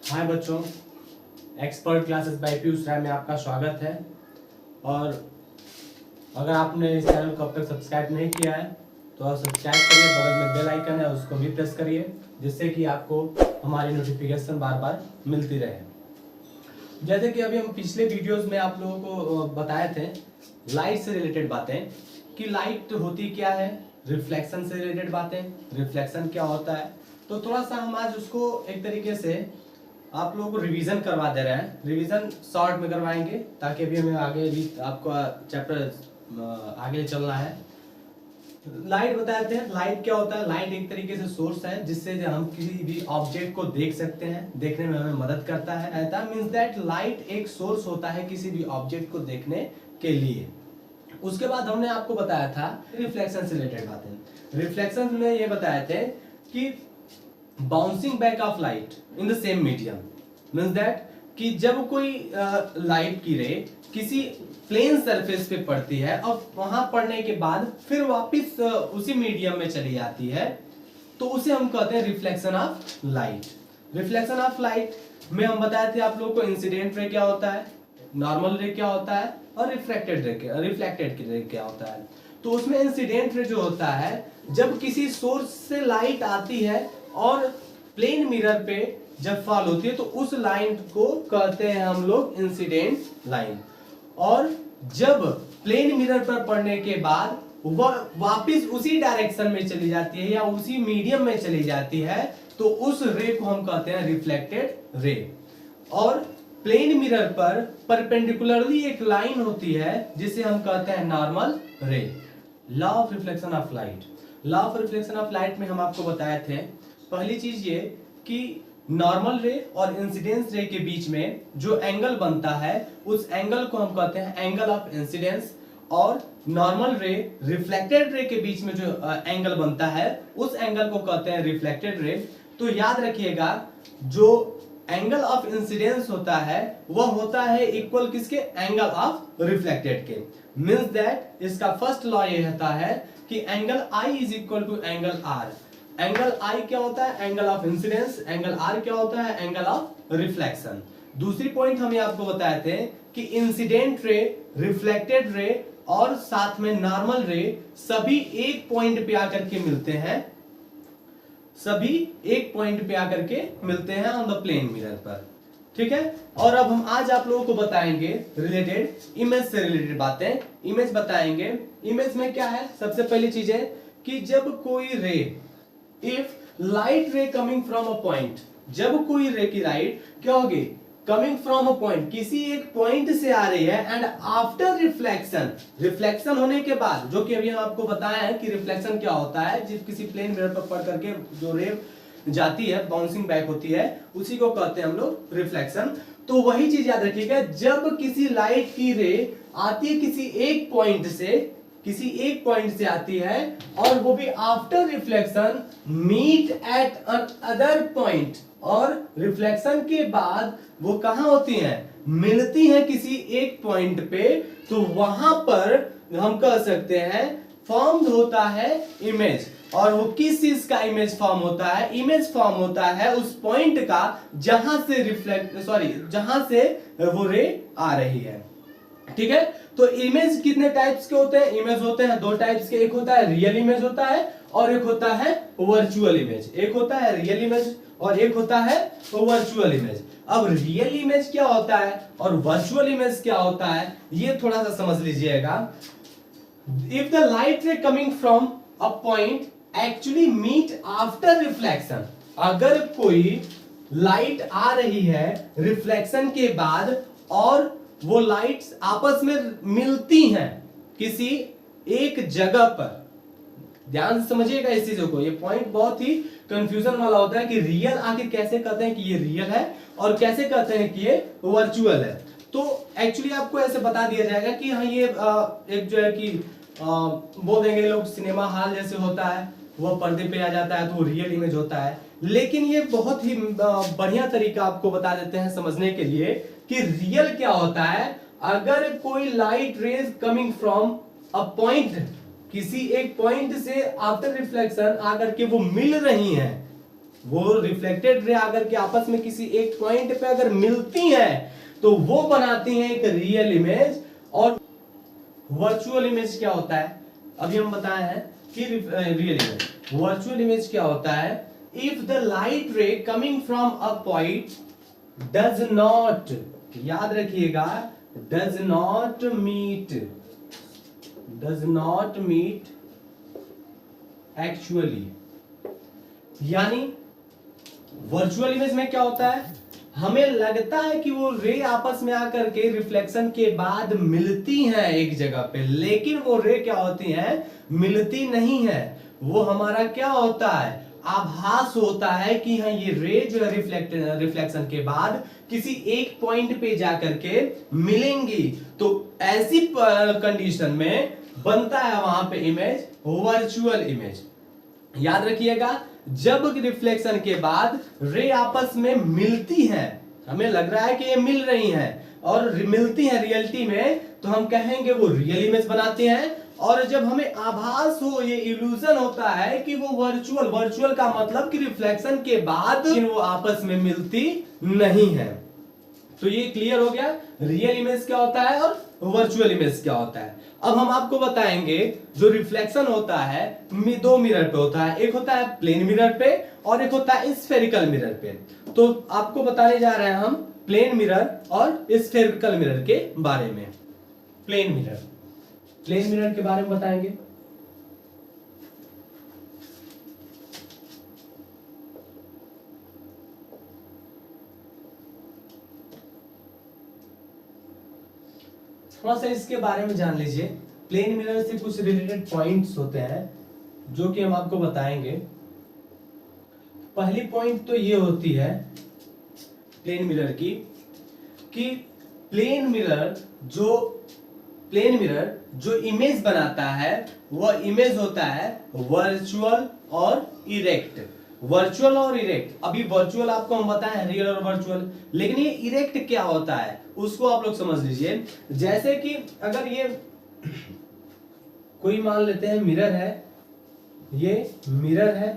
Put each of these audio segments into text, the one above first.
हाय बच्चों, expert classes bye Piyush राय में आपका स्वागत है। और अगर आपने इस चैनल को अब तक सब्सक्राइब नहीं किया है तो आप सब्सक्राइब करिए, बगल में बेल आइकन है उसको भी प्रेस करिए, जिससे कि आपको हमारी नोटिफिकेशन बार बार मिलती रहे। जैसे कि अभी हम पिछले वीडियोस में आप लोगों को बताए थे लाइट से रिलेटेड बातें, कि लाइट होती क्या है, रिफ्लेक्शन से रिलेटेड बातें, रिफ्लेक्शन क्या होता है। तो थोड़ा सा हम आज उसको एक तरीके से आप लोगों को रिवीजन करवा दे रहे हैं। रिवीजन शॉर्ट में करवाएंगे ताकि अभी हमें आगे भी आपका चैप्टर आगे चलना है। लाइट बताते हैं, लाइट क्या होता है। लाइट एक तरीके से सोर्स है जिससे हम किसी भी ऑब्जेक्ट को देख सकते हैं, देखने में हमें मदद करता है। दैट मींस दैट लाइट एक सोर्स होता है किसी भी ऑब्जेक्ट को देखने के लिए। उसके बाद हमने आपको बताया था रिफ्लेक्शन से रिलेटेड बातें। रिफ्लेक्शन में ये बताए थे कि bouncing back of light in the same medium means that कि जब कोई लाइट की रे किसी प्लेन सरफेस पे पड़ती है और वहां पड़ने के बाद फिर वापस उसी मीडियम में चली जाती है, तो उसे हम कहते हैं reflection of light. Reflection of light में हम बताए थे आप लोगों को इंसिडेंट रे क्या होता है, नॉर्मल रे क्या होता है और रिफ्लेक्टेड रे क्या होता है। तो उसमें इंसिडेंट रे जो होता है, जब किसी सोर्स से लाइट आती है और प्लेन मिरर पे जब फॉल होती है तो उस लाइन को कहते हैं हम लोग इंसिडेंट लाइन। और जब प्लेन मिरर पर पड़ने के बाद वह वापस उसी डायरेक्शन में चली जाती है या उसी मीडियम में चली जाती है, तो उस रे को हम कहते हैं रिफ्लेक्टेड रे। और प्लेन मिरर पर परपेंडिकुलरली एक लाइन होती है जिसे हम कहते हैं नॉर्मल रे। Law of reflection of light. Law of reflection of light में हम आपको बताए थे पहली चीज ये कि नॉर्मल रे और इंसिडेंस रे के बीच में जो एंगल बनता है उस एंगल को हम कहते हैं एंगल ऑफ इंसिडेंस। और नॉर्मल रे रिफ्लेक्टेड रे के बीच में जो एंगल बनता है उस एंगल को कहते हैं रिफ्लेक्टेड रे। तो याद रखिएगा, जो एंगल ऑफ इंसिडेंस होता है वह होता है इक्वल किसके, एंगल ऑफ रिफ्लेक्टेड के। मींस दैट इसका फर्स्ट लॉ ये होता है कि angle I is equal to angle R. Angle I क्या होता है, angle of incidence. Angle R क्या होता है, एंगल ऑफ रिफ्लेक्शन। दूसरी पॉइंट हमें आपको बताए थे कि इंसिडेंट रे, रिफ्लेक्टेड रे और साथ में नॉर्मल रे सभी एक पॉइंट पे आकर के मिलते हैं, सभी एक पॉइंट पे आकर के मिलते हैं ऑन द प्लेन मिरर पर। ठीक है। और अब हम आज आप लोगों को बताएंगे रिलेटेड इमेज से रिलेटेड बातें। इमेज बताएंगे। इमेज में क्या है, सबसे पहली चीज है कि जब कोई रे, if light ray coming from a point, जब कोई रे की लाइट क्या होगी, कमिंग फ्रॉम अ पॉइंट, किसी एक पॉइंट से आ रही है एंड आफ्टर रिफ्लेक्शन, रिफ्लेक्शन होने के बाद, जो कि अभी हम आपको बताया है कि रिफ्लेक्शन क्या होता है, जब किसी प्लेन मिरर पर पड़ करके जो रे जाती है, बाउंसिंग बैक होती है, उसी को कहते हैं हम लोग रिफ्लेक्शन। तो वही चीज याद रखिएगा, जब किसी लाइट की रे आती है किसी एक पॉइंट से, किसी एक पॉइंट से आती है और वो भी after reflection meet at other point, और रिफ्लेक्शन के बाद वो कहां होती हैं, मिलती हैं किसी एक पॉइंट पे, तो वहां पर हम कह सकते हैं फॉर्म होता है इमेज। और वो किस चीज का इमेज फॉर्म होता है, इमेज फॉर्म होता है उस पॉइंट का जहां से जहां से वो रे आ रही है। ठीक है। तो इमेज कितने टाइप्स के होते हैं, इमेज होते हैं दो टाइप्स के, एक होता है रियल इमेज होता है और एक होता है वर्चुअल इमेज। एक होता है रियल इमेज और एक होता है वर्चुअल इमेज। अब रियल इमेज क्या होता है और वर्चुअल इमेज क्या होता है, ये थोड़ा सा समझ लीजिएगा। If the light ray coming from a point actually meet after reflection, अगर कोई लाइट आ रही है रिफ्लेक्शन के बाद और वो लाइट्स आपस में मिलती हैं किसी एक जगह पर, ध्यान से समझिएगा इस चीजों को, ये पॉइंट बहुत ही कंफ्यूजन वाला होता है कि रियल आखिर कैसे कहते हैं कि ये रियल है और कैसे कहते हैं कि ये वर्चुअल है। तो एक्चुअली आपको ऐसे बता दिया जाएगा कि हाँ ये एक जो है कि बोल देंगे लोग सिनेमा हॉल जैसे होता है, वो पर्दे पे आ जाता है तो वो रियल इमेज होता है। लेकिन ये बहुत ही बढ़िया तरीका आपको बता देते हैं समझने के लिए कि रियल क्या होता है। अगर कोई light rays coming from a point, किसी एक पॉइंट से आफ्टर रिफ्लेक्शन आकर के वो मिल रही हैं, वो रिफ्लेक्टेड रे आकर के आपस में किसी एक पॉइंट पे अगर मिलती हैं तो वो बनाती हैं एक रियल इमेज। और वर्चुअल इमेज क्या होता है, अभी हम बताए हैं कि रियल इमेज। वर्चुअल इमेज क्या होता है, if the light ray coming from a point does not, याद रखिएगा, डज नॉट मीट एक्चुअली, यानी वर्चुअल इमेज में क्या होता है, हमें लगता है कि वो रे आपस में आकर के रिफ्लेक्शन के बाद मिलती हैं एक जगह पे, लेकिन वो रे क्या होती हैं, मिलती नहीं है। वो हमारा क्या होता है, आभास होता है कि हाँ ये रे जो है रिफ्लेक्शन के बाद किसी एक पॉइंट पे जाकर के मिलेंगी। तो ऐसी कंडीशन में बनता है वहां पे इमेज वर्चुअल इमेज। याद रखिएगा, जब रिफ्लेक्शन के बाद रे आपस में मिलती हैं, हमें लग रहा है कि ये मिल रही हैं और मिलती हैं रियलिटी में, तो हम कहेंगे वो रियल इमेज बनाते हैं। और जब हमें आभास हो, ये इल्यूजन होता है कि वो वर्चुअल का मतलब कि रिफ्लेक्शन के बाद वो आपस में मिलती नहीं है। तो ये क्लियर हो गया रियल इमेज क्या होता है और वर्चुअल इमेज क्या होता है। अब हम आपको बताएंगे जो रिफ्लेक्शन होता है दो मिरर पे होता है, एक होता है प्लेन मिरर पे और एक होता है स्फेरिकल मिरर पे। तो आपको बताने जा रहे हैं हम प्लेन मिरर और स्फेरिकल मिरर के बारे में। प्लेन मिरर के बारे में बताएंगे। थोड़ा सा इसके बारे में जान लीजिए। प्लेन मिरर से कुछ रिलेटेड पॉइंट्स होते हैं जो कि हम आपको बताएंगे। पहली पॉइंट तो ये होती है प्लेन मिरर की कि प्लेन मिरर जो इमेज बनाता है वह इमेज होता है वर्चुअल और इरेक्ट। अभी वर्चुअल आपको हम बताएं रियल और वर्चुअल, लेकिन ये इरेक्ट क्या होता है उसको आप लोग समझ लीजिए। जैसे कि अगर ये कोई मान लेते हैं मिरर है, ये मिरर है,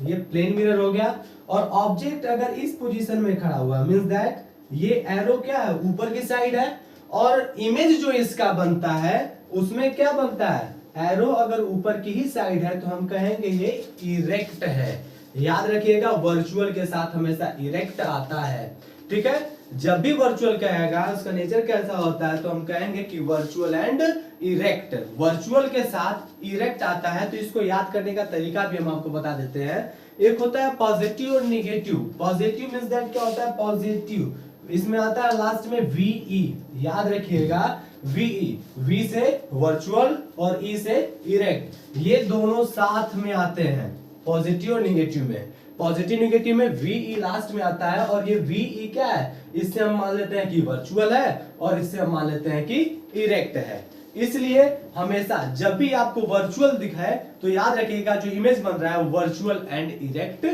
ये प्लेन मिरर हो गया, और ऑब्जेक्ट अगर इस पोजीशन में खड़ा हुआ मींस दैट ये एरो क्या है, ऊपर की साइड है, और इमेज जो इसका बनता है उसमें क्या बनता है, एरो अगर ऊपर की ही साइड है तो हम कहेंगे ये इरेक्ट है। याद रखिएगा वर्चुअल के साथ हमेशा इरेक्ट आता है, ठीक है। जब भी वर्चुअल कहेगा उसका नेचर कैसा होता है तो हम कहेंगे कि वर्चुअल एंड इरेक्ट। वर्चुअल के साथ इरेक्ट आता है, तो इसको याद करने का तरीका भी हम आपको बता देते हैं। एक होता है पॉजिटिव और निगेटिव। पॉजिटिव मींस दैट क्या होता है, पॉजिटिव, इसमें आता है लास्ट में वीई, याद रखिएगा वीई, वी से वर्चुअल और ई से इरेक्ट, ये दोनों साथ में आते हैं पॉजिटिव और निगेटिव में। पॉजिटिव निगेटिव में वीई लास्ट में आता है, और ये वीई क्या है, इससे हम मान लेते हैं कि वर्चुअल है और इससे हम मान लेते हैं कि इरेक्ट है। इसलिए हमेशा जब भी आपको वर्चुअल दिखाए तो याद रखिएगा जो इमेज बन रहा है वर्चुअल एंड इरेक्ट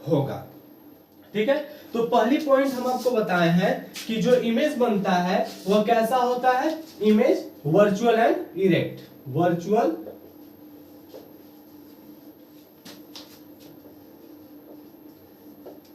होगा, ठीक है। तो पहली पॉइंट हम आपको बताए हैं कि जो इमेज बनता है वह कैसा होता है, image virtual and erect. Virtual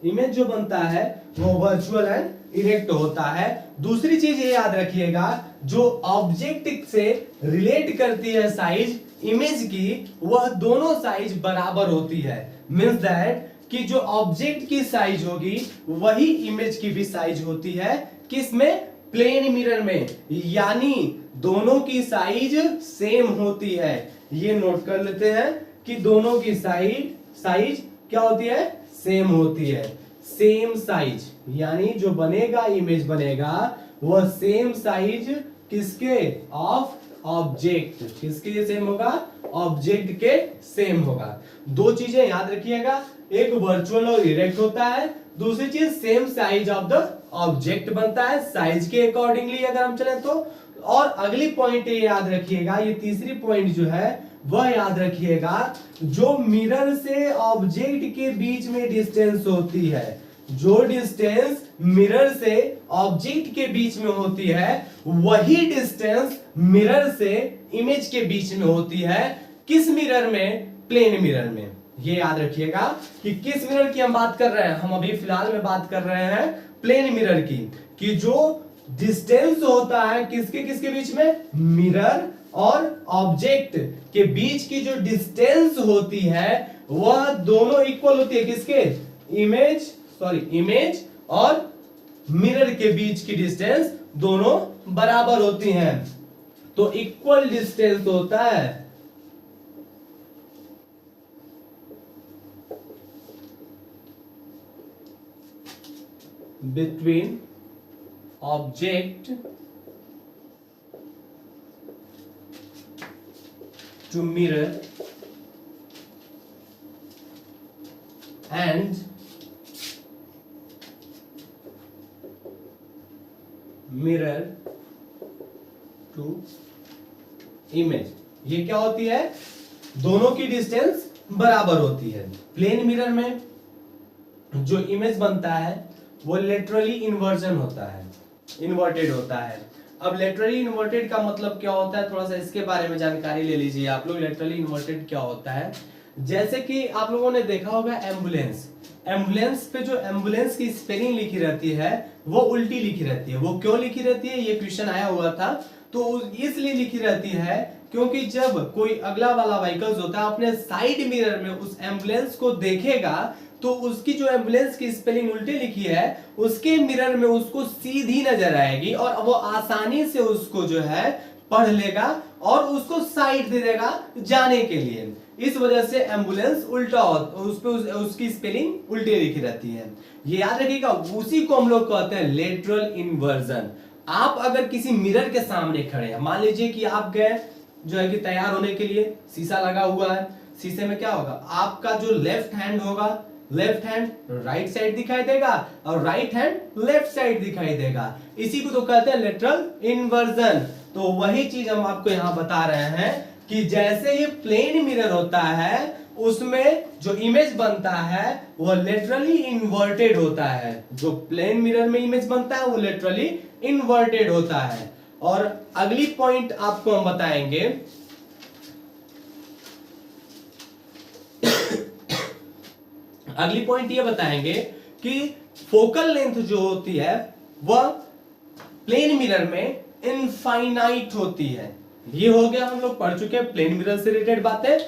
image जो बनता है वो वर्चुअल एंड इरेक्ट होता है। दूसरी चीज ये याद रखिएगा, जो ऑब्जेक्ट से रिलेट करती है साइज इमेज की, वह दोनों साइज बराबर होती है। मींस दैट कि जो ऑब्जेक्ट की साइज होगी वही इमेज की भी साइज होती है, किसमें, प्लेन मिरर में, यानी दोनों की साइज सेम होती है। ये नोट कर लेते हैं कि दोनों की साइज क्या होती है, सेम होती है। सेम साइज यानी जो बनेगा इमेज बनेगा वह सेम साइज किसके, ऑफ ऑब्जेक्ट, किसके लिए सेम होगा, ऑब्जेक्ट के सेम होगा। दो चीजें याद रखिएगा, एक वर्चुअल और इरेक्ट होता है, दूसरी चीज same size of the object बनता है साइज के अकॉर्डिंगली अगर हम चले तो। और अगली पॉइंट ये याद रखिएगा, ये तीसरी पॉइंट जो है वह याद रखिएगा, जो मिरर से ऑब्जेक्ट के बीच में डिस्टेंस होती है, जो डिस्टेंस मिरर से ऑब्जेक्ट के बीच में होती है वही डिस्टेंस मिरर से इमेज के बीच में होती है। किस मिरर में, प्लेन मिरर में। ये याद रखिएगा कि किस मिरर की हम बात कर रहे हैं। हम अभी फिलहाल में बात कर रहे हैं प्लेन मिरर की, कि जो डिस्टेंस होता है किसके किसके बीच में, मिरर और ऑब्जेक्ट के बीच की जो डिस्टेंस होती है वह दोनों इक्वल होती है। किसके, इमेज और मिरर के बीच की डिस्टेंस दोनों बराबर होती हैं, तो इक्वल डिस्टेंस होता है between object to mirror and mirror to image. ये क्या होती है, दोनों की डिस्टेंस बराबर होती है। प्लेन मिरर में जो इमेज बनता है वो लेटरली इन्वर्जन होता है, इन्वर्टेड होता है। अब लेटरली इन्वर्टेड का मतलब क्या होता है, थोड़ा सा इसके बारे में जानकारी ले लीजिए आप लोग। लेटरली इन्वर्टेड क्या होता है, जैसे कि आप लोगों ने देखा होगा एम्बुलेंस, एम्बुलेंस पे जो एम्बुलेंस की स्पेलिंग लिखी रहती है वो उल्टी लिखी रहती है। वो क्यों लिखी रहती है, ये क्वेश्चन आया हुआ था, तो इसलिए लिखी रहती है क्योंकि जब कोई अगला वाला व्हीकल्स होता है अपने साइड मिरर में उस एम्बुलेंस को देखेगा तो उसकी जो एम्बुलेंस की स्पेलिंग उल्टी लिखी है उसके मिरर में उसको सीधी नजर आएगी और वो आसानी से उसको जो है पढ़ लेगा और उसको साइड दे देगा जाने के लिए। इस वजह से एम्बुलेंस उल्टा उस पे उसकी स्पेलिंग उल्टी लिखी रहती है। ये याद रखिएगा, उसी को हम लोग कहते हैं लेटरल इन्वर्जन। आप अगर किसी मिरर के सामने खड़े हैं, मान लीजिए कि आप गए जो है कि तैयार होने के लिए, शीशा लगा हुआ है, शीशे में क्या होगा, आपका जो लेफ्ट हैंड होगा, लेफ्ट हैंड राइट साइड दिखाई देगा और राइट हैंड लेफ्ट साइड दिखाई देगा। इसी को तो कहते हैं लेटरल इन्वर्जन। तो वही चीज हम आपको यहां बता रहे हैं कि जैसे ये प्लेन मिरर होता है उसमें जो इमेज बनता है वो लेटरली इन्वर्टेड होता है। जो प्लेन मिरर में इमेज बनता है वो लेटरली इन्वर्टेड होता है। और अगली पॉइंट आपको हम बताएंगे, अगली पॉइंट ये बताएंगे कि फोकल लेंथ जो होती है वह प्लेन मिरर में इनफाइनाइट होती है। ये हो गया, हम लोग पढ़ चुके हैं प्लेन मिरर से रिलेटेड बातें।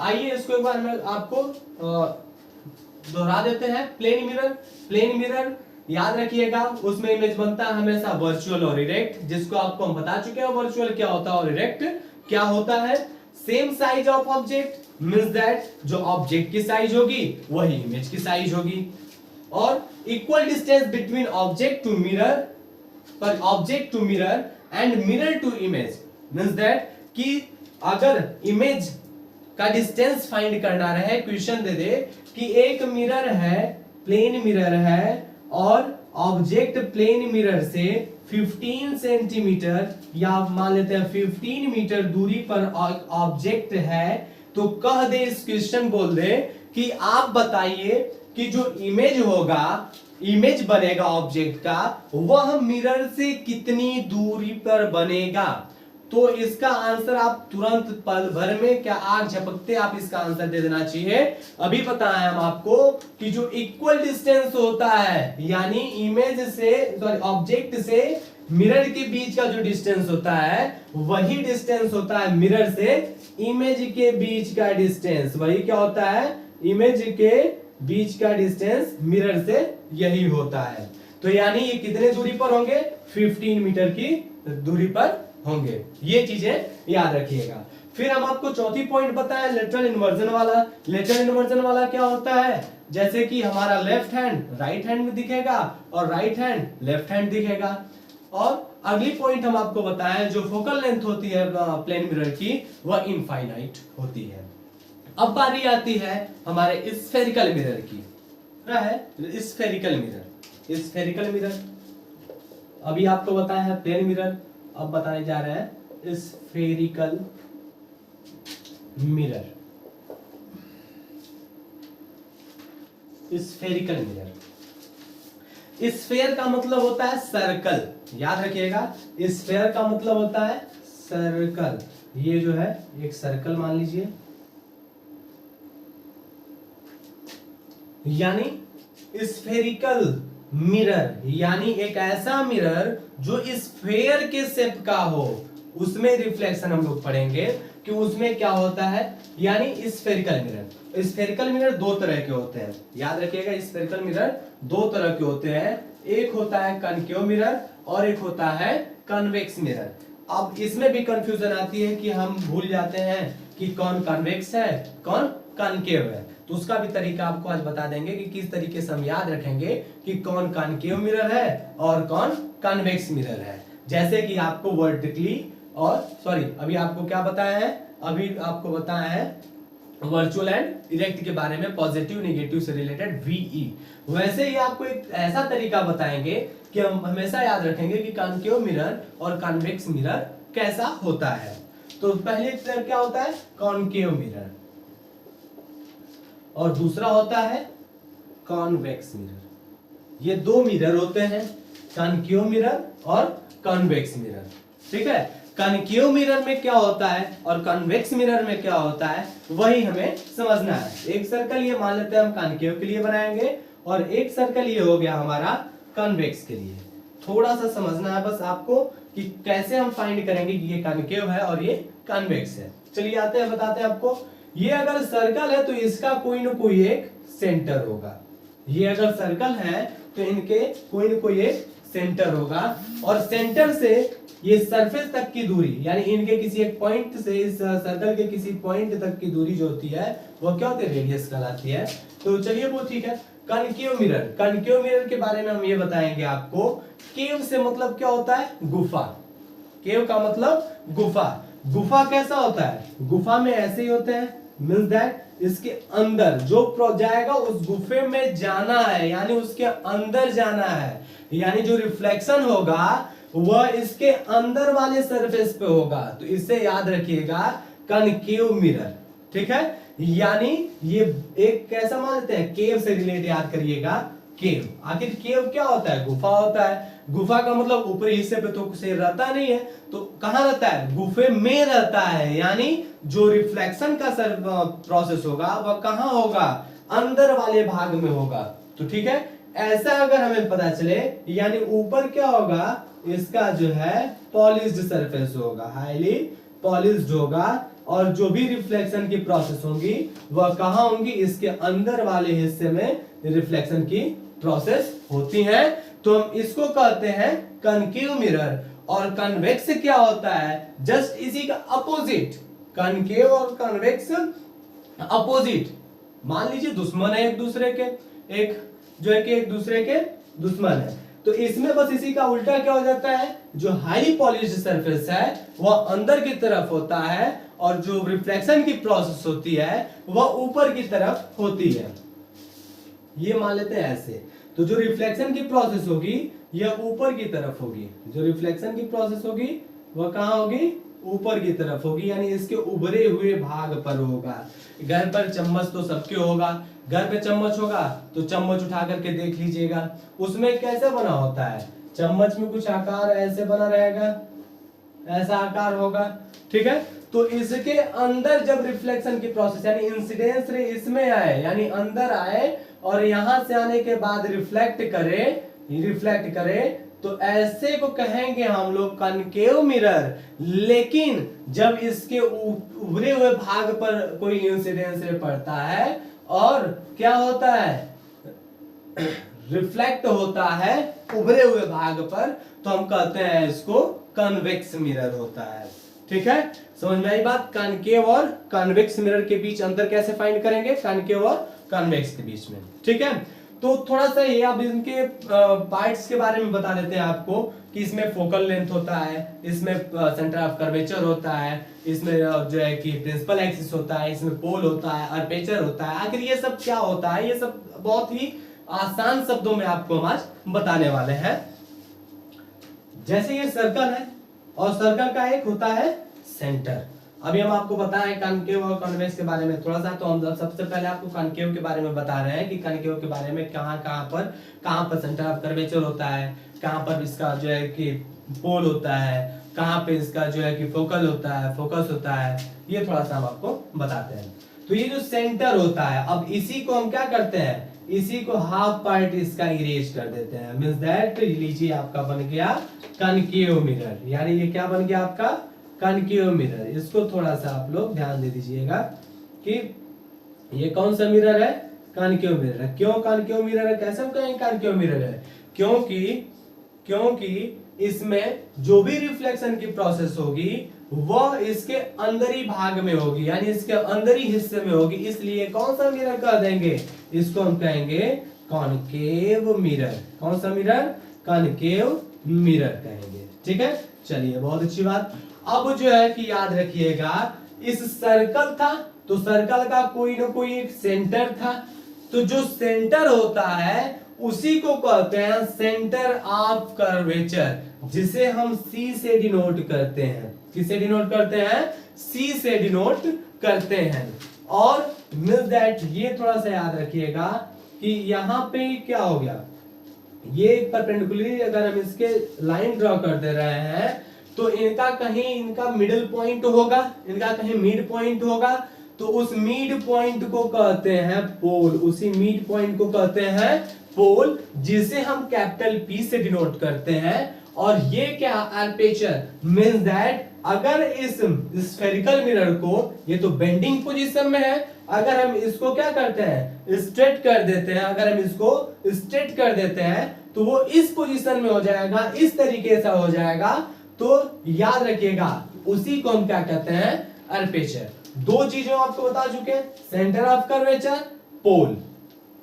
आइए इसको एक बार मैं आपको दोहरा देते हैं। प्लेन मिरर याद रखिएगा, उसमें इमेज बनता है हमेशा वर्चुअल और इरेक्ट, जिसको आपको हम बता चुके हैं वर्चुअल क्या होता है और इरेक्ट क्या होता है। Same size of object means that जो ऑब्जेक्ट की साइज होगी वही इमेज की साइज होगी। और equal distance between object to mirror and mirror to image means that कि अगर इमेज का डिस्टेंस फाइंड करना रहे, क्वेश्चन दे दे कि एक मिरर है, प्लेन मिरर है और ऑब्जेक्ट प्लेन मिरर से 15 सेंटीमीटर या मान लेते हैं 15 मीटर दूरी पर ऑब्जेक्ट है, तो कह दे, इस क्वेश्चन बोल दे कि आप बताइए कि जो इमेज होगा, इमेज बनेगा ऑब्जेक्ट का, वह मिरर से कितनी दूरी पर बनेगा। तो इसका आंसर आप तुरंत पल भर में, क्या आग झपकते आप इसका आंसर दे देना चाहिए। अभी पता है हम आपको कि जो इक्वल डिस्टेंस होता है, यानी इमेज से ऑब्जेक्ट से मिरर के बीच का जो डिस्टेंस होता है वही डिस्टेंस होता है मिरर से इमेज के बीच का डिस्टेंस। वही क्या होता है, इमेज के बीच का डिस्टेंस मिरर से यही होता है। तो यानी ये कितने दूरी पर होंगे, 15 मीटर की दूरी पर होंगे। ये चीजें याद रखिएगा। फिर हम आपको चौथी पॉइंट बताएं लेटरल इन्वर्जन वाला। लेटरल इन्वर्जन वाला क्या होता है, जैसे कि हमारा लेफ्ट हैंड राइट हैंड में दिखेगा और राइट हैंड लेफ्ट हैंड दिखेगा। और अगली पॉइंट हम आपको बताएं, जो फोकल लेंथ होती है प्लेन मिरर की वह इनफाइनाइट होती है। अब बारी आती है हमारे स्फेरिकल मिरर की। क्या है स्फेरिकल मिरर? स्फेरिकल मिरर अभी आपको बताया है प्लेन मिरर, अब बताने जा रहे हैं spherical mirror. Spherical mirror, sphere का मतलब होता है सर्कल, याद रखिएगा। स्फेयर का मतलब होता है सर्कल। ये जो है एक सर्कल मान लीजिए, यानी स्फेरिकल मिरर, यानी एक ऐसा मिरर जो स्फेयर के शेप का हो, उसमें रिफ्लेक्शन हम लोग पढ़ेंगे कि उसमें क्या होता है। यानी स्फेरिकल मिरर, स्फेरिकल मिरर दो तरह के होते हैं, याद रखिएगा। स्फेरिकल मिरर दो तरह के होते हैं, एक होता है कनकेव मिरर और एक होता है कन्वेक्स मिरर। अब इसमें भी कंफ्यूजन आती है कि हम भूल जाते हैं कि कौन कन्वेक्स है कौन कनकेव है, तो उसका भी तरीका आपको आज बता देंगे कि किस तरीके से हम याद रखेंगे कि कौन कनकेव मिरर है और कौन कन्वेक्स मिरर है। जैसे कि आपको वर्टिकली और अभी आपको क्या बताया है, अभी आपको बताया है वर्चुअल एंड इरेक्ट के बारे में, पॉजिटिव नेगेटिव से रिलेटेड वीई। वैसे ही आपको एक ऐसा तरीका बताएंगे कि हम हमेशा याद रखेंगे कि कनकेव मिरर और कन्वेक्स मिरर कैसा होता है। तो पहले क्या होता है कॉनकेव मिरर और दूसरा होता है कॉन्वेक्स मिरर। ये दो मिरर होते हैं, कनकेव मिरर और कॉन्वेक्स मिरर। ठीक है, कनकेव मिरर में क्या होता है और कन्वेक्स मिरर में क्या होता है, वही हमें समझना है। एक सर्कल ये मान लेते हैं हम कनकेव के लिए बनाएंगे और एक सर्कल ये हो गया हमारा कन्वेक्स के लिए। थोड़ा सा समझना है बस आपको कि कैसे हम फाइंड करेंगे कि ये कनकेव है और ये कन्वेक्स है। चलिए आते हैं, बताते हैं आपको। ये अगर सर्कल है तो इसका कोई ना कोई एक सेंटर होगा। ये अगर सर्कल है तो इनके कोई ना कोई एक सेंटर होगा और सेंटर से ये सरफेस तक की दूरी, यानी इनके किसी एक पॉइंट से इस सर्कल के किसी पॉइंट तक की दूरी जो होती है वो क्या होती है, रेडियस कहलाती है। तो चलिए वो ठीक है। कनकेव मिरर, कनकेव मिरर के बारे में हम ये बताएंगे आपको। केव से मतलब क्या होता है, गुफा। केव का मतलब गुफा। गुफा कैसा होता है, गुफा में ऐसे ही होते हैं, मींस दैट इसके अंदर जो जाएगा उस गुफे में जाना है, यानी उसके अंदर जाना है, यानी जो रिफ्लेक्शन होगा वह इसके अंदर वाले सरफेस पे होगा। तो इससे याद रखिएगा कनकेव मिरर। ठीक है, यानी ये एक कैसा मान लेते हैं, केव से रिलेट याद करिएगा। केव, आखिर केव क्या होता है, गुफा होता है। गुफा का मतलब ऊपरी हिस्से पे तो कुछ रहता नहीं है, तो कहां रहता है, गुफे में रहता है। यानी जो रिफ्लेक्शन का प्रोसेस होगा वह कहां होगा, अंदर वाले भाग में होगा। तो ठीक है, ऐसा अगर हमें पता चले, यानी ऊपर क्या होगा, इसका जो है पॉलिश्ड सरफेस होगा, हाईली पॉलिश्ड होगा, और जो भी रिफ्लेक्शन की प्रोसेस होंगी वह कहां होंगी, इसके अंदर वाले हिस्से में रिफ्लेक्शन की प्रोसेस होती है। तो हम इसको कहते हैं कनकेव मिरर। और कन्वेक्स क्या होता है, जस्ट इसी का अपोजिट। कनकेव और कन्वेक्स अपोजिट, मान लीजिए दुश्मन है एक दूसरे के, एक जो है कि एक दूसरे के दुश्मन है, तो इसमें बस इसी का उल्टा क्या हो जाता है, जो हाई पॉलिश्ड सरफेस है वह अंदर की तरफ होता है और जो रिफ्लेक्शन की प्रोसेस होती है वह ऊपर की तरफ होती है। ये मान लेते हैं ऐसे। तो जो रिफ्लेक्शन की प्रोसेस होगी यह ऊपर की तरफ होगी, जो रिफ्लेक्शन की प्रोसेस होगी वह कहां होगी, ऊपर की तरफ होगी, यानी इसके उभरे हुए भाग पर होगा। घर पर चम्मच तो सबके होगा, घर पे चम्मच होगा तो चम्मच उठा करके देख लीजिएगा, उसमें कैसे बना होता है, चम्मच में कुछ आकार ऐसे बना रहेगा, ऐसा आकार होगा। ठीक है, तो इसके अंदर जब रिफ्लेक्शन की प्रोसेस यानी इंसिडेंस रे इसमें आए, यानी अंदर आए और यहां से आने के बाद रिफ्लेक्ट करे, तो ऐसे को कहेंगे हम लोग कनकेव मिरर। लेकिन जब इसके उभरे हुए भाग पर कोई इंसिडेंस रे पड़ता है और क्या होता है, रिफ्लेक्ट होता है उभरे हुए भाग पर, तो हम कहते हैं इसको कन्वेक्स मिरर होता है। ठीक है, समझ में आई बात। कनकेव और कन्वेक्स मिरर के बीच अंतर कैसे फाइंड करेंगे, कनकेव और कन्वेक्स के बीच में। ठीक है, तो थोड़ा सा ये अब इनके पार्ट्स के बारे में बता देते हैं आपको कि इसमें फोकल लेंथ होता है, इसमें सेंटर ऑफ कर्वेचर होता है, इसमें जो है कि प्रिंसिपल एक्सिस होता है, इसमें पोल होता है, अर्पेचर होता है। आखिर ये सब क्या होता है, ये सब बहुत ही आसान शब्दों में आपको हम आज बताने वाले हैं। जैसे ये सर्कल है और सर्कल का एक होता है सेंटर। अभी हम आपको बताएं कनकेव और कन्वेक्स के बारे में थोड़ा सा, तो हम सबसे पहले आपको कनकेव के बारे में बता रहे हैं कि कनकेव के बारे में कहां पर सेंटर ऑफ कर्वेचर होता है, कहां पर इसका जो है कि पोल होता है, कहां पे इसका जो है कि फोकस होता है, ये थोड़ा सा हम आपको बताते हैं। तो ये जो सेंटर होता है, अब इसी को हम क्या करते हैं, इसी को हाफ पार्ट इसका इरेज कर देते हैं। मींस दैट लीजिए आपका बन गया कनकेव मिरर, यानी ये क्या बन गया आपका कनकेव मिरर। इसको थोड़ा सा आप लोग ध्यान दे दीजिएगा कि ये कौन सा मिरर है, कनकेव मिरर है। क्यों कनकेव मिरर है, कैसे हम कहेंगे कनकेव मिरर है, क्योंकि इसमें जो भी रिफ्लेक्शन की प्रोसेस होगी वह इसके अंदरी भाग में होगी, यानी इसके अंदरी हिस्से में होगी, इसलिए कौन सा मिरर कर देंगे, इसको हम कहेंगे कॉनकेव मिरर। कौन सा मिरर, कॉनकेव मिरर कहेंगे। ठीक है, चलिए बहुत अच्छी बात। अब जो है कि याद रखिएगा, इस सर्कल था तो सर्कल का कोई ना कोई एक सेंटर था, तो जो सेंटर होता है उसी को कहते हैं सेंटर ऑफ कर्वेचर, जिसे हम सी से डिनोट करते हैं। किससे डिनोट करते हैं, सी से डिनोट करते हैं। और मिल दैट ये थोड़ा सा याद रखिएगा कि यहां पे क्या हो गया, ये परपेंडिकुलरली अगर हम इसके लाइन ड्रॉ कर दे रहे हैं तो इनका मिडिल पॉइंट होगा, इनका कहीं मिड पॉइंट होगा, तो उस मिड पॉइंट को कहते हैं पोल, उसी मिड पॉइंट को कहते हैं पोल, जिसे हम कैपिटल पी से डिनोट करते हैं। और ये क्या, एपर्चर। मींस दैट अगर इस स्फेरिकल मिरर को, ये तो बेंडिंग पोजीशन में है, अगर हम इसको क्या करते हैं, स्ट्रेट कर देते हैं, अगर हम इसको स्ट्रेट कर देते हैं तो वो इस पोजीशन में हो जाएगा, इस तरीके से हो जाएगा। तो याद रखिएगा उसी को हम क्या कहते हैं, एपर्चर। दो चीजों आपको बता चुके हैं, सेंटर ऑफ कर्वेचर, पोल।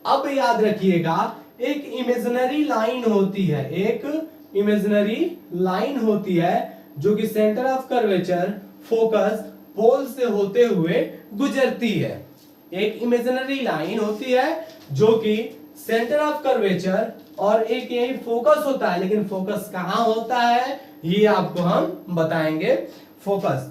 अब याद रखिएगा एक इमेजिनरी लाइन होती है, एक इमेजिनरी लाइन होती है जो कि सेंटर ऑफ कर्वेचर फोकस पोल से होते हुए गुजरती है। एक इमेजिनरी लाइन होती है जो कि सेंटर ऑफ कर्वेचर और एक यही फोकस होता है, लेकिन फोकस कहां होता है ये आपको हम बताएंगे। फोकस,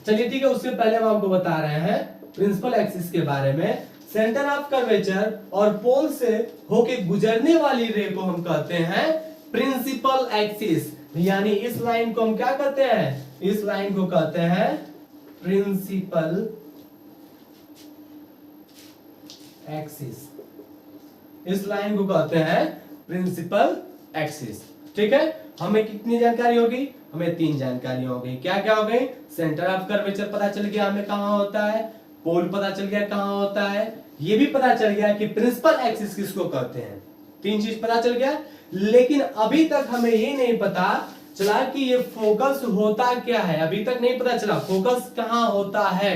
चलिए ठीक है, उससे पहले हम आपको बता रहे हैं प्रिंसिपल एक्सिस के बारे में। सेंटर ऑफ कर्वेचर और पोल से होके गुजरने वाली रे को हम कहते हैं प्रिंसिपल एक्सिस, यानी इस लाइन को हम क्या कहते हैं, इस लाइन को कहते हैं प्रिंसिपल एक्सिस, इस लाइन को कहते हैं प्रिंसिपल एक्सिस। ठीक है, हमें कितनी जानकारी होगी, हमें 3 जानकारी हो गई। क्या क्या हो गई, सेंटर ऑफ कर्वेचर पता चल गया हमें कहां होता है, पोल पता चल गया कहां होता है, ये भी पता चल गया कि प्रिंसिपल एक्सिस किसको कहते हैं। 3 चीज पता चल गया, लेकिन अभी तक हमें ये नहीं पता चला कि ये फोकस होता क्या है। अभी तक नहीं पता चला फोकस कहां होता है,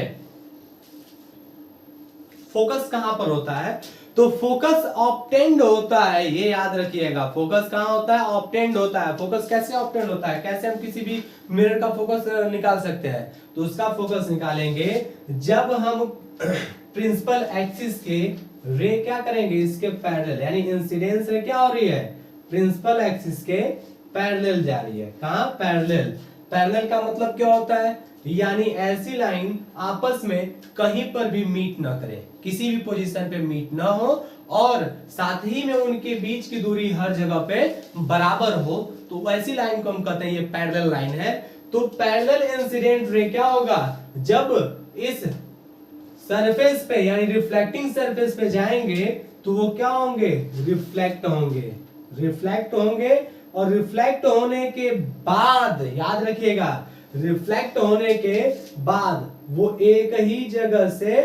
फोकस कहां पर होता है। तो फोकस ऑब्टेंड होता है, ये याद रखिएगा, फोकस कहां होता है, ऑब्टेंड होता है। फोकस कैसे ऑब्टेंड होता है, कैसे हम किसी भी मिरर का फोकस निकाल सकते हैं, तो उसका फोकस निकालेंगे जब हम प्रिंसिपल एक्सिस के रे क्या करेंगे, इसके पैरेलल, यानी इंसिडेंस रे क्या हो रही है, प्रिंसिपल एक्सिस के पैरेलल जा रही है। कहां, पैरेलल। पैरेलल का मतलब क्या होता है, यानी ऐसी लाइन आपस में कहीं पर भी मीट ना करे, किसी भी पोजीशन पे मीट ना हो, और साथ ही में उनके बीच की दूरी हर जगह पे बराबर हो, तो वैसी लाइन को हम कहते हैं ये पैरेलल लाइन है। तो पैरेलल इंसिडेंट रे क्या होगा, जब इस सरफेस पे यानी रिफ्लेक्टिंग सरफेस पे जाएंगे तो वो क्या होंगे, रिफ्लेक्ट होंगे, रिफ्लेक्ट होंगे। और रिफ्लेक्ट होने के बाद याद रखिएगा, रिफ्लेक्ट होने के बाद वो एक ही जगह से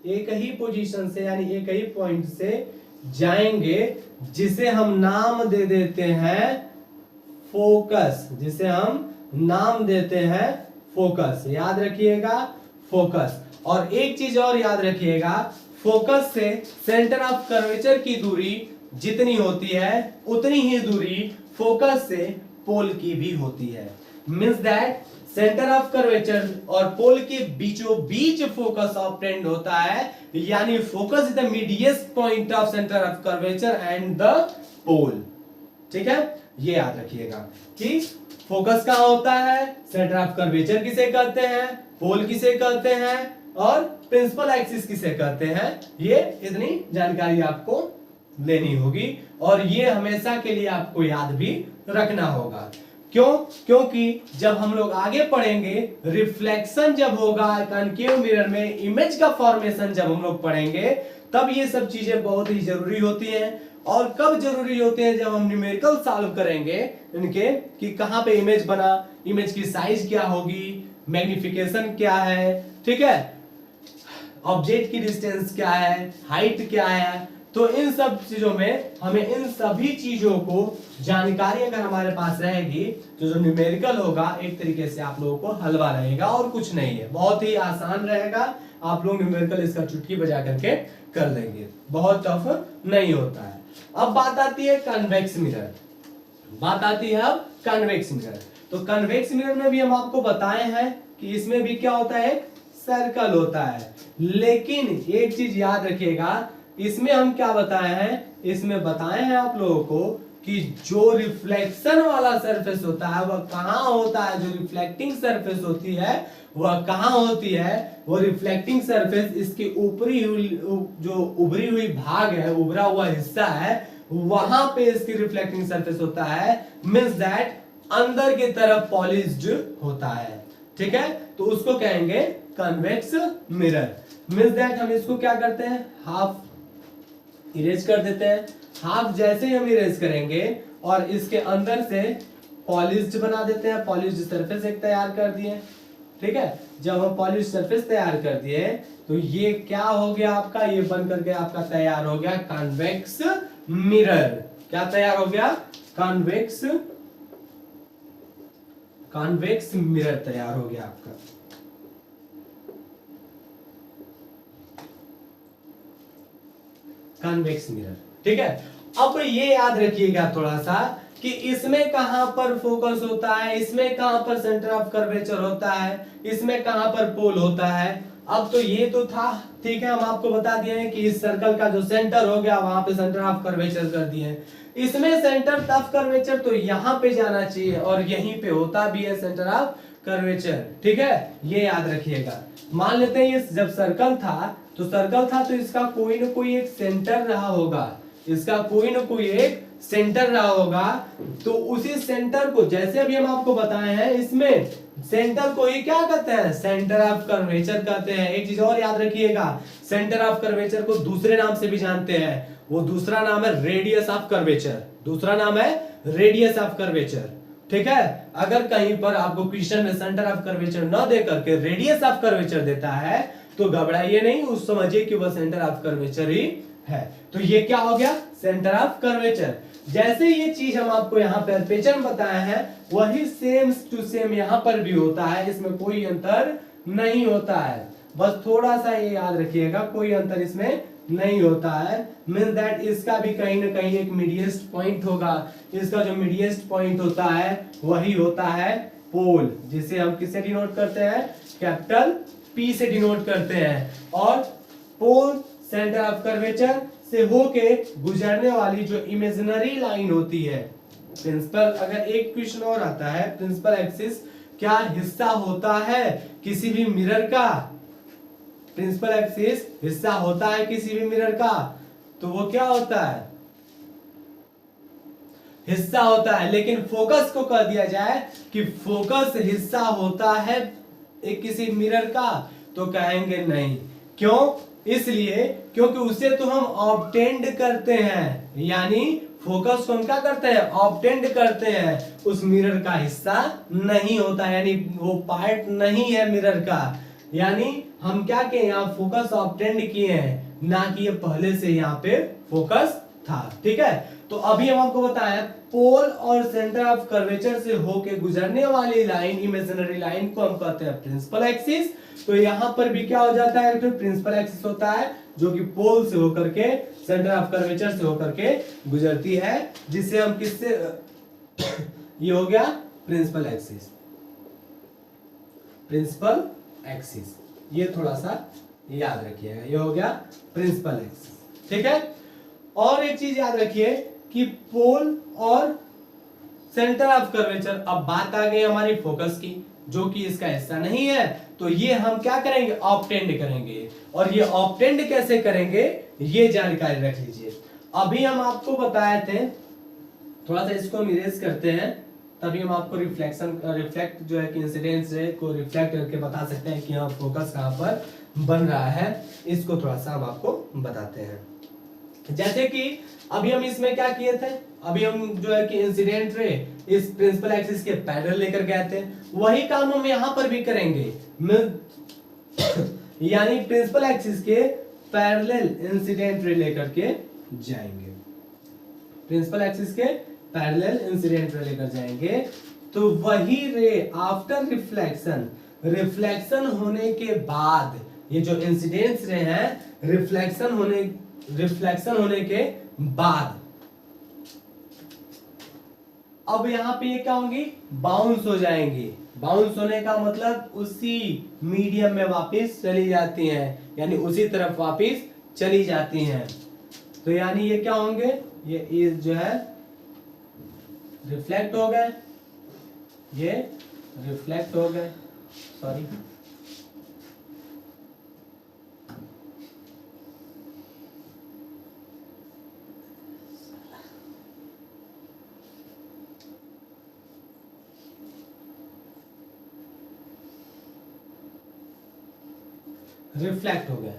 एक ही पोजीशन से यानी एक ही पॉइंट से जाएंगे, जिसे हम नाम दे देते हैं फोकस, जिसे हम नाम देते हैं फोकस। याद रखिएगा फोकस। और एक चीज और याद रखिएगा, फोकस से सेंटर ऑफ कर्वेचर की दूरी जितनी होती है उतनी ही दूरी फोकस से पोल की भी होती है। Means that centre of curvature और पोल के बीचों बीच फोकस ऑब्टेंड होता है, यानी focus is the midmost point of centre of curvature and the pole. ठीक है, ये याद रखिएगा कि फोकस कहां होता है, सेंटर ऑफ कर्वेचर किसे कहते हैं, पोल किसे कहते हैं, और प्रिंसिपल एक्सिस किसे कहते हैं। ये इतनी जानकारी आपको लेनी होगी और ये हमेशा के लिए आपको याद भी रखना होगा। क्यों? क्योंकि जब हम लोग आगे पढ़ेंगे रिफ्लेक्शन जब होगा कॉनकेव मिरर में, इमेज का फॉर्मेशन जब हम लोग पढ़ेंगे, तब ये सब चीजें बहुत ही जरूरी होती हैं। और कब जरूरी होते हैं? जब हम न्यूमेरिकल सॉल्व करेंगे इनके, कि कहां पे इमेज बना, इमेज की साइज क्या होगी, मैग्निफिकेशन क्या है, ठीक है, ऑब्जेक्ट की डिस्टेंस क्या है, हाइट क्या है। तो इन सब चीजों में हमें इन सभी चीजों को जानकारी अगर हमारे पास रहेगी तो जो न्यूमेरिकल होगा एक तरीके से आप लोगों को हलवा रहेगा और कुछ नहीं है, बहुत ही आसान रहेगा। आप लोग न्यूमेरिकल इसका चुटकी बजा करके कर लेंगे, बहुत टफ नहीं होता है। अब बात आती है कन्वेक्स मिरर, बात आती है अब कन्वेक्स मिरर। तो कन्वेक्स मिरर में भी हम आपको बताए हैं कि इसमें भी क्या होता है, सर्कल होता है। लेकिन एक चीज याद रखिएगा, इसमें हम क्या बताए हैं, इसमें बताए हैं आप लोगों को कि जो रिफ्लेक्शन वाला सरफेस होता है वह कहां होता है, जो रिफ्लेक्टिंग सरफेस होती है वह कहां होती है, वो रिफ्लेक्टिंग सरफेस इसकी ऊपरी जो उभरी हुई भाग है, उभरा हुआ हिस्सा है, वहां पे इसकी रिफ्लेक्टिंग सरफेस होता है। मींस दैट अंदर की तरफ पॉलिश्ड होता है, ठीक है, तो उसको कहेंगे कन्वेक्स मिरर। मींस दैट हम इसको क्या करते हैं, हाफ इरेज कर देते हैं। हाफ जैसे ही हम इरेज करेंगे और इसके अंदर से पॉलिश्ड बना देते हैं, पॉलिश्ड सरफेस एक तैयार कर दिए, ठीक है। जब हम पॉलिश्ड सरफेस तैयार कर दिए तो ये क्या हो गया आपका, ये बन करके आपका तैयार हो गया कन्वेक्स मिरर। क्या तैयार हो गया, कन्वेक्स मिरर तैयार हो गया आपका। कन्वेक्स मिरर, ठीक है। अब ये याद रखिएगा थोड़ा सा कि इसमें कहां पर फोकस होता है, इसमें कहां पर सेंटर ऑफ कर्वेचर होता है, इसमें कहां पर पोल होता है। अब तो ये तो था, ठीक है, हम आपको बता दिए हैं कि इस सर्कल का जो सेंटर हो गया वहां पे सेंटर ऑफ कर्वेचर कर दिए। इसमें सेंटर ऑफ कर्वेचर तो यहां पे जाना चाहिए और यहीं पे होता भी है सेंटर ऑफ कर्वेचर, ठीक है, ये याद रखिएगा। मान लेते हैं ये जब सर्कल था तो इसका कोई ना कोई एक सेंटर रहा होगा, इसका कोई ना कोई एक सेंटर रहा होगा। तो उसी सेंटर को, जैसे अभी हम आपको बताए हैं, इसमें सेंटर को ही क्या कहते हैं, सेंटर ऑफ कर्वेचर कहते हैं। एक चीज और याद रखिएगा, सेंटर ऑफ कर्वेचर को दूसरे नाम से भी जानते हैं, वो दूसरा नाम है रेडियस ऑफ कर्वेचर, दूसरा नाम है रेडियस ऑफ कर्वेचर, ठीक है। अगर कहीं पर आपको क्वेश्चन में सेंटर ऑफ कर्वेचर न दे करके रेडियस ऑफ कर्वेचर देता है तो घबराइए नहीं, उस समझिए कि वह सेंटर ऑफ कर्वेचर ही है। तो ये क्या हो गया, सेंटर ऑफ कर्वेचर। जैसे ये चीज हम आपको यहाँ पे अर्पेचर में बताए हैं, वही सेम टू सेम यहाँ पर भी होता है, इसमें कोई अंतर नहीं होता है। बस थोड़ा सा ये याद रखिएगा, कोई अंतर इसमें नहीं होता है। मींस दैट इसका भी कहीं ना कहीं एक मीडियस्ट पॉइंट होगा, इसका जो मीडियस्ट पॉइंट होता है वही होता है पोल, जिसे हम किससे डिनोट करते हैं, कैपिटल P से डिनोट करते हैं। और पोल सेंटर ऑफ कर्वेचर से होके गुजरने वाली जो इमेजिनरी लाइन होती है, प्रिंसिपल, अगर एक क्वेश्चन और आता है, प्रिंसिपल एक्सिस क्या हिस्सा होता है किसी भी मिरर का, प्रिंसिपल एक्सिस हिस्सा होता है किसी भी मिरर का, तो वो क्या होता है, हिस्सा होता है। लेकिन फोकस को कह दिया जाए कि फोकस हिस्सा होता है एक किसी मिरर का, तो कहेंगे नहीं। क्यों? इसलिए क्योंकि उसे तो हम ऑब्टेंड करते हैं, यानी फोकस को हम क्या करते हैं, ऑब्टेंड करते हैं, उस मिरर का हिस्सा नहीं होता, यानी वो पार्ट नहीं है मिरर का। यानी हम क्या किए, यहाँ फोकस ऑब्टेंड किए हैं, ना कि ये पहले से यहाँ पे फोकस था, ठीक है। तो अभी हम आपको बताया पोल और सेंटर ऑफ कर्वेचर से होके गुजरने वाली लाइन, इमेजिनरी लाइन को हम कहते हैं प्रिंसिपल एक्सिस। तो यहां पर भी क्या हो जाता है, तो प्रिंसिपल एक्सिस होता है जो कि पोल से होकर के, सेंटर ऑफ कर्वेचर से होकर के गुजरती है, जिसे हम किससे ये हो गया प्रिंसिपल एक्सिस, प्रिंसिपल एक्सिस, ये थोड़ा सा याद रखिएगा, ये हो गया प्रिंसिपल एक्सिस, ठीक है। और एक चीज याद रखिए कि पोल और सेंटर ऑफ कर्वेचर, अब बात आ गई हमारी फोकस की, जो कि इसका हिस्सा नहीं है, तो ये हम क्या करेंगे, ऑब्टेंड करेंगे। और ये ऑब्टेंड कैसे करेंगे, ये जानकारी रख लीजिए। अभी हम आपको बताए थे, थोड़ा सा इसको हम इरेज करते हैं, तभी हम आपको रिफ्लेक्ट जो है कि इंसिडेंस रे को रिफ्लेक्ट करके बता सकते हैं कि हाँ फोकस कहाँ पर बन रहा है। इसको थोड़ा सा हम आपको बताते हैं। जैसे कि अभी हम इसमें क्या किए थे, अभी हम जो है कि इंसिडेंट रे इस प्रिंसिपल एक्सिस के पैरेलल लेकर गए थे, वही काम हम यहाँ पर भी करेंगे। यानी प्रिंसिपल एक्सिस के पैरेलल इंसिडेंट रे लेकर के जाएंगे, प्रिंसिपल एक्सिस के पैरेलल इंसिडेंट रे लेकर जाएंगे। तो वही रे आफ्टर रिफ्लेक्शन, रिफ्लेक्शन होने के बाद, ये जो इंसिडेंस रे हैं रिफ्लेक्शन होने के बाद अब यहां पे ये क्या होंगी, बाउंस हो जाएंगी। बाउंस होने का मतलब उसी मीडियम में वापस चली जाती हैं, यानी उसी तरफ वापस चली जाती हैं। तो यानी ये क्या होंगे, ये जो है रिफ्लेक्ट हो गए, ये रिफ्लेक्ट हो गए, सॉरी रिफ्लेक्ट हो गया।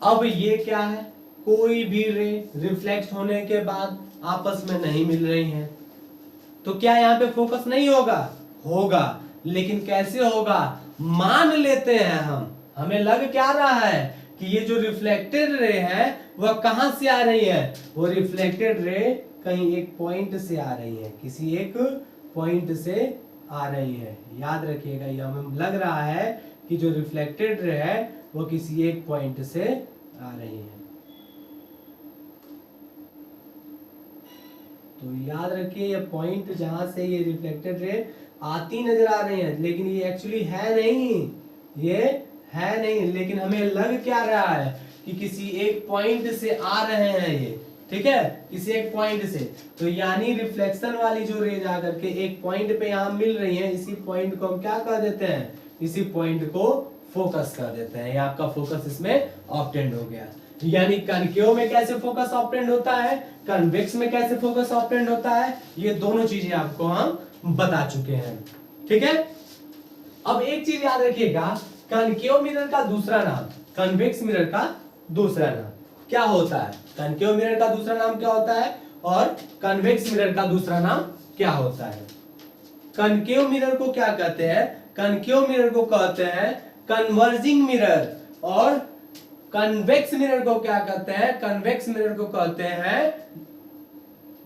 अब ये क्या है, कोई भी रे रिफ्लेक्ट होने के बाद आपस में नहीं मिल रही हैं, तो क्या यहाँ पे फोकस नहीं होगा, होगा, लेकिन कैसे होगा, मान लेते हैं हमें लग क्या रहा है कि ये जो रिफ्लेक्टेड रे है वह कहां से आ रही है, वो रिफ्लेक्टेड रे कहीं एक पॉइंट से आ रही है, किसी एक पॉइंट से आ रही है। याद रखिएगा, ये हमें लग रहा है कि जो रिफ्लेक्टेड रे है वो किसी एक पॉइंट से आ रही है। तो याद रखिए ये पॉइंट जहां से ये रिफ्लेक्टेड रे आती नजर आ रही है, लेकिन ये एक्चुअली है नहीं, ये है नहीं, लेकिन हमें लग क्या रहा है कि किसी एक पॉइंट से आ रहे हैं ये, ठीक है, किसी एक पॉइंट से। तो यानी रिफ्लेक्शन वाली जो रेज आकर के एक पॉइंट पे यहाँ मिल रही है, इसी पॉइंट को हम क्या कर देते हैं, इसी पॉइंट को फोकस कर देते हैं। ये आपका फोकस इसमें ऑब्टेंड हो गया। यानी कनकेव में कैसे फोकस ऑब्टेंड होता है, कन्वेक्स में कैसे फोकस ऑब्टेंड होता है, ये दोनों चीजें आपको हम बता चुके हैं, ठीक है। अब एक चीज याद रखिएगा, कनकेव मिरर का दूसरा नाम, कन्वेक्स मिरर का दूसरा नाम क्या होता है, कनकेव मिरर का दूसरा नाम क्या होता है और कन्वेक्स मिरर का दूसरा नाम क्या होता है। कनकेव मिरर को क्या कहते हैं, कनकेव मिरर को कहते हैं कन्वर्जिंग मिरर, और कन्वेक्स मिरर को क्या कहते हैं, कन्वेक्स मिरर को कहते हैं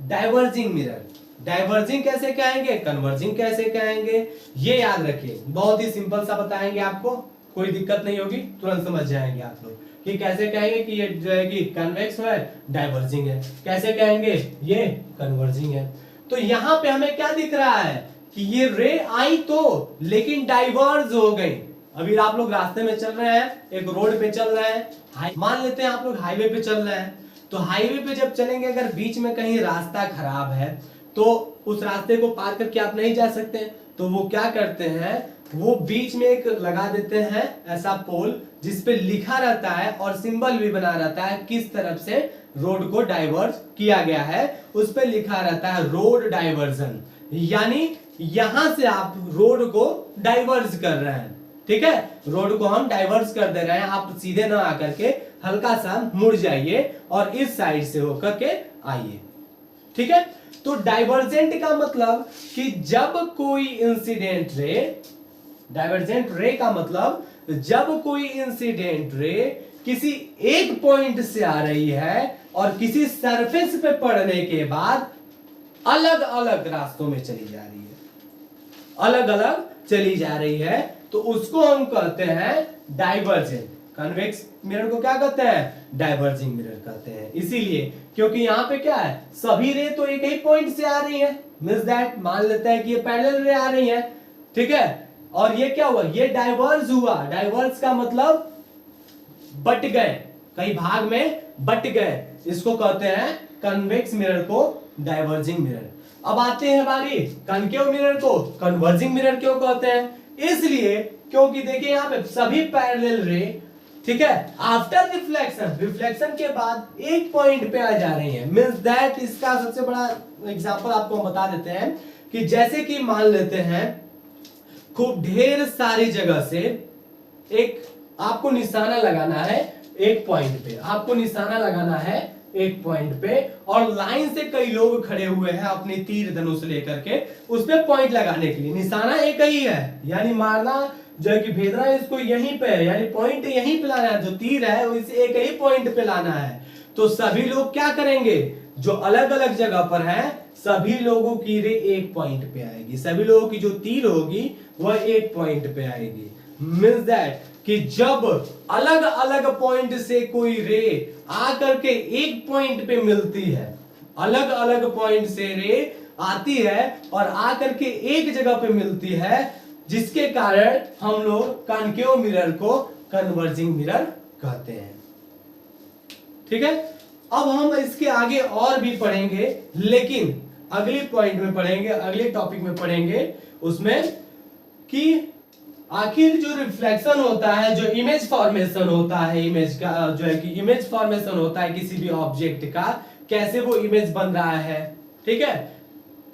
डाइवर्जिंग मिरर। डाइवर्जिंग कैसे कहेंगे, कन्वर्जिंग कैसे कहेंगे, ये याद रखिए, बहुत ही सिंपल सा बताएंगे आपको, कोई दिक्कत नहीं होगी, तुरंत समझ जाएंगे आप लोग कि कैसे कहेंगे कि ये जो है कि कन्वेक्स है, डाइवर्जिंग है, कैसे कहेंगे ये कन्वर्जिंग है। तो यहां पे हमें क्या दिख रहा है कि ये रे आई तो, लेकिन डाइवर्ज हो गई। अभी आप लोग रास्ते में चल रहे हैं, एक रोड पे चल रहे हैं, मान लेते हैं आप लोग हाईवे पे चल रहे हैं, तो हाईवे पे जब चलेंगे अगर बीच में कहीं रास्ता खराब है तो उस रास्ते को पार करके आप नहीं जा सकते, तो वो क्या करते हैं, वो बीच में एक लगा देते हैं ऐसा पोल जिसपे लिखा रहता है और सिंबल भी बना रहता है किस तरफ से रोड को डाइवर्ज किया गया है, उस पे लिखा रहता है रोड डाइवर्जन, यानी यहां से आप रोड को डाइवर्ज कर रहे हैं, ठीक है, रोड को हम डाइवर्स कर दे रहे हैं, आप सीधे ना आकर के हल्का सा मुड़ जाइए और इस साइड से होकर के आइए, ठीक है। तो डाइवर्जेंट का मतलब कि जब कोई इंसिडेंट रे, डाइवर्जेंट रे का मतलब जब कोई इंसिडेंट रे किसी एक पॉइंट से आ रही है और किसी सरफेस पे पड़ने के बाद अलग अलग रास्तों में चली जा रही है, अलग अलग चली जा रही है, तो उसको हम कहते हैं डाइवर्जेंट। कन्वेक्स मिरर को क्या कहते हैं, डाइवर्जिंग मिरर कहते हैं, इसीलिए क्योंकि यहाँ पे क्या है, सभी रे तो एक ही पॉइंट से आ रही है, मींस दैट मान लेते हैं कि ये पैरेलल रे आ रही है, ठीक है, और ये क्या हुआ, ये डाइवर्ज हुआ। डाइवर्ज का मतलब बट गए, कई भाग में बट गए, इसको कहते हैं कन्वेक्स मिरर को डाइवर्जिंग मिरर। अब आते हैं हमारी कनकेव मिरर को कन्वर्जिंग मिरर क्यों कहते हैं, इसलिए क्योंकि देखिए यहाँ पे सभी पैरेलल रे, ठीक है, आफ्टर रिफ्लेक्शन, रिफ्लेक्शन के बाद एक पॉइंट पे आ जा रही है, मींस दैट इसका सबसे बड़ा एग्जांपल आपको हम बता देते हैं कि जैसे कि मान लेते हैं खूब ढेर सारी जगह से एक आपको निशाना लगाना है एक पॉइंट पे, आपको निशाना लगाना है एक पॉइंट पे, और लाइन से कई लोग खड़े हुए हैं अपनी तीर धनुष लेकर के उस पे पॉइंट लगाने के लिए। निशाना एक ही है, यानी मारना जो है कि भेजना इसको यहीं पे है, यानी पॉइंट यहीं पे लाना है, जो तीर है इसे एक ही पॉइंट पे लाना है। तो सभी लोग क्या करेंगे, जो अलग अलग जगह पर है सभी लोगों की रे एक पॉइंट पे आएगी, सभी लोगों की जो तीर होगी वह एक पॉइंट पे आएगी। मींस दैट कि जब अलग अलग पॉइंट से कोई रे आकर के एक पॉइंट पे मिलती है, अलग अलग पॉइंट से रे आती है और आकर के एक जगह पे मिलती है, जिसके कारण हम लोग कॉन्केव मिरर को कन्वर्जिंग मिरर कहते हैं। ठीक है, अब हम इसके आगे और भी पढ़ेंगे, लेकिन अगले पॉइंट में पढ़ेंगे, अगले टॉपिक में पढ़ेंगे उसमें कि आखिर जो रिफ्लेक्शन होता है, जो इमेज फॉर्मेशन होता है, इमेज का जो है कि इमेज फॉर्मेशन होता है किसी भी ऑब्जेक्ट का, कैसे वो इमेज बन रहा है। ठीक है,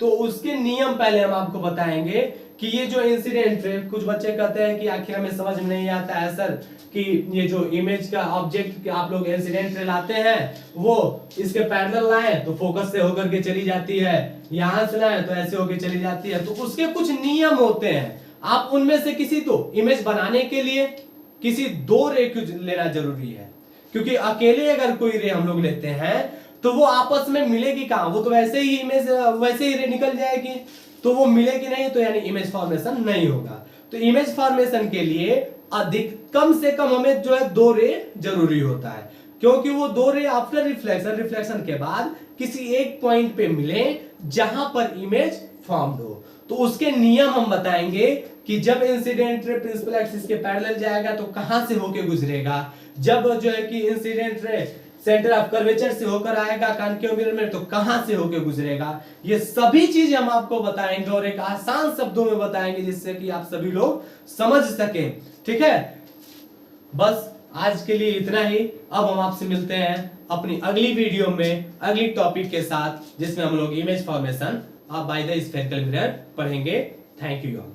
तो उसके नियम पहले हम आपको बताएंगे कि ये जो इंसिडेंट है, कुछ बच्चे कहते हैं कि आखिर हमें समझ में नहीं आता है सर कि ये जो इमेज का ऑब्जेक्ट आप लोग इंसिडेंट लाते हैं वो इसके पैरेलल लाएं तो फोकस से होकर के चली जाती है, यहां से लाएं तो ऐसे होकर चली जाती है। तो उसके कुछ नियम होते हैं, आप उनमें से किसी तो इमेज बनाने के लिए किसी दो रे को लेना जरूरी है, क्योंकि अकेले अगर कोई रे हम लोग लेते हैं तो वो आपस में मिलेगी कहां, वो तो वैसे ही इमेज वैसे ही रे निकल जाएगी, तो वो मिलेगी नहीं, तो यानी इमेज फॉर्मेशन नहीं होगा। तो इमेज फॉर्मेशन के लिए अधिक कम से कम हमें जो है दो रे जरूरी होता है, क्योंकि वो दो रे आफ्टर रिफ्लेक्शन, रिफ्लेक्शन के बाद किसी एक पॉइंट पे मिले जहां पर इमेज फॉर्म्ड हो। तो उसके नियम हम बताएंगे कि जब इंसिडेंट रे प्रिंसिपल एक्सिस के पैरेलल जाएगा तो कहां से होके गुजरेगा, जब जो है कि incident ray centre of curvature से होकर आएगा कॉन्केव मिरर में तो कहां से होके गुजरेगा। ये सभी चीजें हम आपको बताएंगे और एक आसान शब्दों में बताएंगे जिससे कि आप सभी लोग समझ सकें। ठीक है, बस आज के लिए इतना ही। अब हम आपसे मिलते हैं अपनी अगली वीडियो में अगली टॉपिक के साथ, जिसमें हम लोग image formation by the spherical mirror पढ़ेंगे। Thank you all.